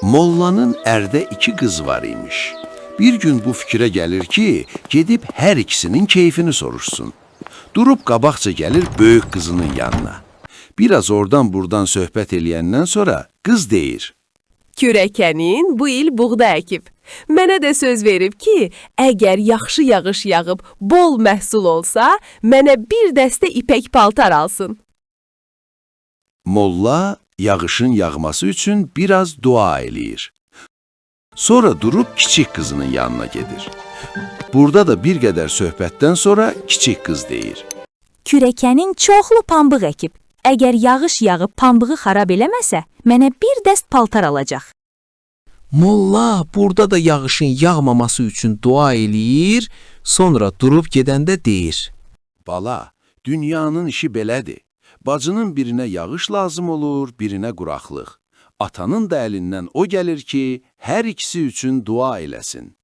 Mollanın ərdə 2 qız var imiş. Bir gün bu fikrə gəlir ki, gedib hər ikisinin keyfini soruşsun. Durub qabaqca gəlir böyük qızının yanına. Biraz oradan buradan söhbət eləyəndən sonra qız deyir. Kürəkənin bu il buğda əkib. Mənə də söz verib ki, əgər yaxşı yağış yağıb bol məhsul olsa, mənə bir dəstə ipək paltar alsın. Molla yağışın yağması üçün biraz dua eləyir. Sonra durub kiçik qızının yanına gedir. Burada da bir qədər söhbətdən sonra kiçik qız deyir. Kürəkənin çoxlu pambıq əkib. Əgər yağış yağıb pambığı xarab eləməsə, mənə bir dəst paltar alacaq. Molla burada da yağışın yağmaması üçün dua eləyir, sonra durub gedəndə deyir. Bala, dünyanın işi belədir. Bacının birinə yağış lazım olur, birinə quraqlıq. Atanın da əlindən o gəlir ki, hər ikisi üçün dua eləsin.